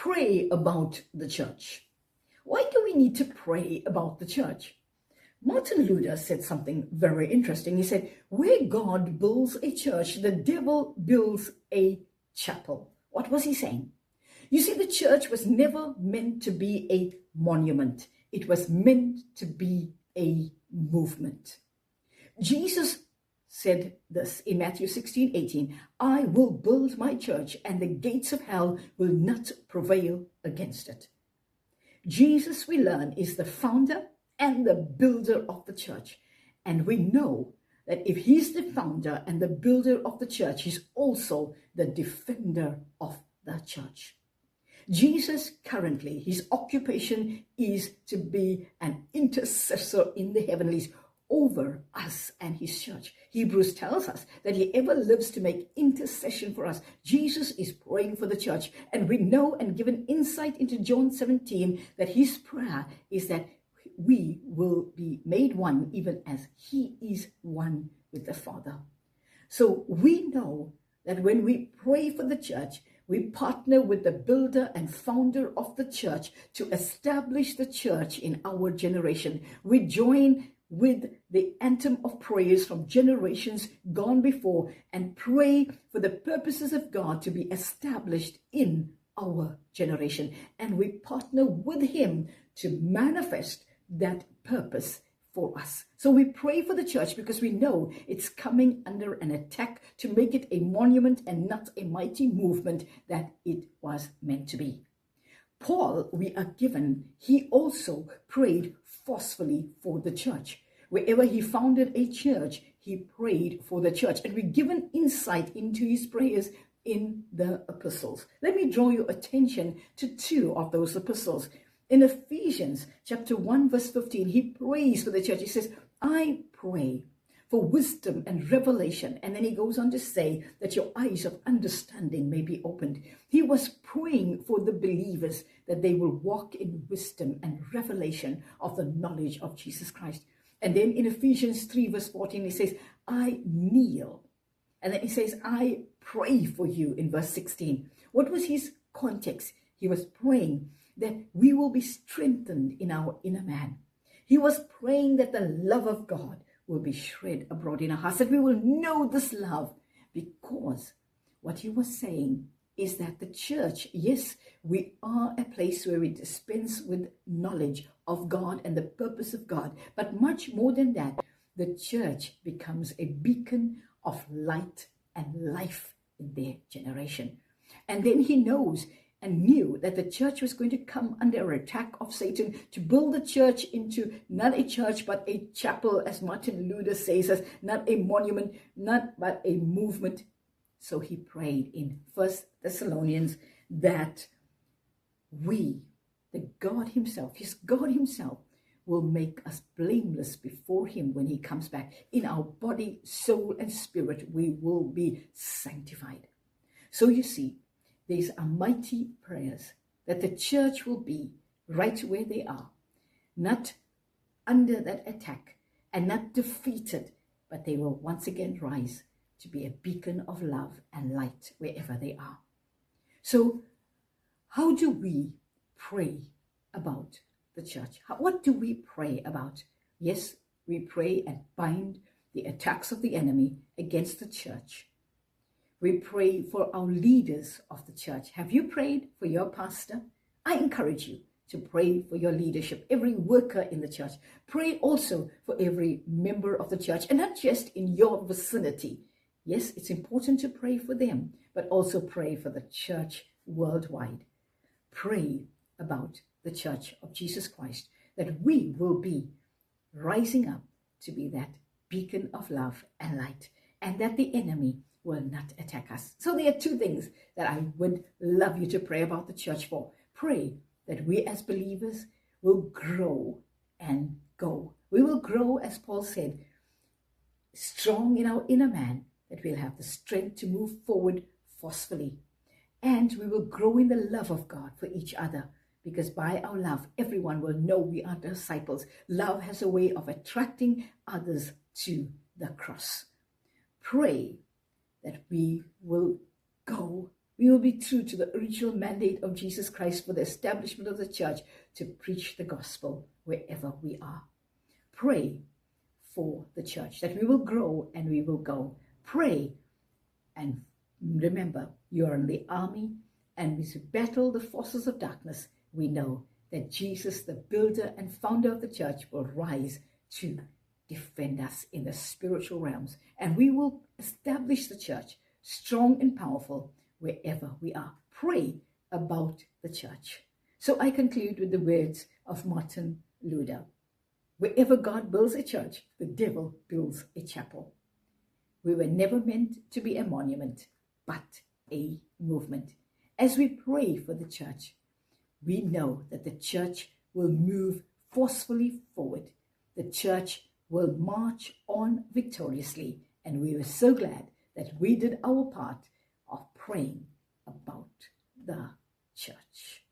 pray about the church. Why do we need to pray about the church? Martin Luther said something very interesting. He said, where God builds a church, the devil builds a chapel. What was he saying? You see, the church was never meant to be a monument. It was meant to be a movement. Jesus said this in Matthew 16:18, I will build my church and the gates of hell will not prevail against it. Jesus, we learn, is the founder and the builder of the church. And we know that if he's the founder and the builder of the church, he's also the defender of the church. Jesus currently, his occupation is to be an intercessor in the heavenlies over us and his church. Hebrews tells us that he ever lives to make intercession for us. Jesus is praying for the church, and we know and given insight into John 17 that his prayer is that we will be made one even as he is one with the Father. So we know that when we pray for the church, we partner with the builder and founder of the church to establish the church in our generation. We join with the anthem of prayers from generations gone before and pray for the purposes of God to be established in our generation. And we partner with him to manifest that purpose for us. So we pray for the church because we know it's coming under an attack to make it a monument and not a mighty movement that it was meant to be. Paul, we are given, he also prayed forcefully for the church. Wherever he founded a church, he prayed for the church. And we're given insight into his prayers in the epistles. Let me draw your attention to two of those epistles. In Ephesians chapter 1 verse 15, he prays for the church. He says, I pray for wisdom and revelation. And then he goes on to say that your eyes of understanding may be opened. He was praying for the believers that they will walk in wisdom and revelation of the knowledge of Jesus Christ. And then in Ephesians 3 verse 14, he says, I kneel. And then he says, I pray for you in verse 16. What was his context? He was praying that we will be strengthened in our inner man. He was praying that the love of God will be shed abroad in our hearts, that we will know this love, because what he was saying is that the church, yes, we are a place where we dispense with knowledge of God and the purpose of God, but much more than that, the church becomes a beacon of light and life in their generation. And then he knows and knew that the church was going to come under attack of Satan to build the church into not a church but a chapel, as Martin Luther says, as not a monument, not but a movement. So he prayed in 1 Thessalonians that we, the God himself, his God himself, will make us blameless before him when he comes back. In our body, soul, and spirit, we will be sanctified. So you see, these are mighty prayers that the church will be right where they are, not under that attack and not defeated, but they will once again rise to be a beacon of love and light wherever they are. So how do we pray about the church? What do we pray about? Yes, we pray and bind the attacks of the enemy against the church. We pray for our leaders of the church. Have you prayed for your pastor? I encourage you to pray for your leadership, every worker in the church. Pray also for every member of the church, and not just in your vicinity. Yes, it's important to pray for them, but also pray for the church worldwide. Pray about the church of Jesus Christ, that we will be rising up to be that beacon of love and light, and that the enemy will not attack us. So there are two things that I would love you to pray about the church for. Pray that we as believers will grow and go. We will grow, as Paul said, strong in our inner man, that we'll have the strength to move forward forcefully. And we will grow in the love of God for each other, because by our love, everyone will know we are disciples. Love has a way of attracting others to the cross. Pray that we will go We will be true to the original mandate of Jesus Christ for the establishment of the church to preach the gospel wherever we are. Pray for the church, that we will grow and we will go. Pray and remember, you are in the army, and we to battle the forces of darkness. We know that Jesus, the builder and founder of the church, will rise to defend us in the spiritual realms, and we will establish the church strong and powerful wherever we are. Pray about the church. So I conclude with the words of Martin Luther. Wherever God builds a church, the devil builds a chapel. We were never meant to be a monument, but a movement. As we pray for the church, we know that the church will move forcefully forward. The church will march on victoriously, and we were so glad that we did our part of praying about the church.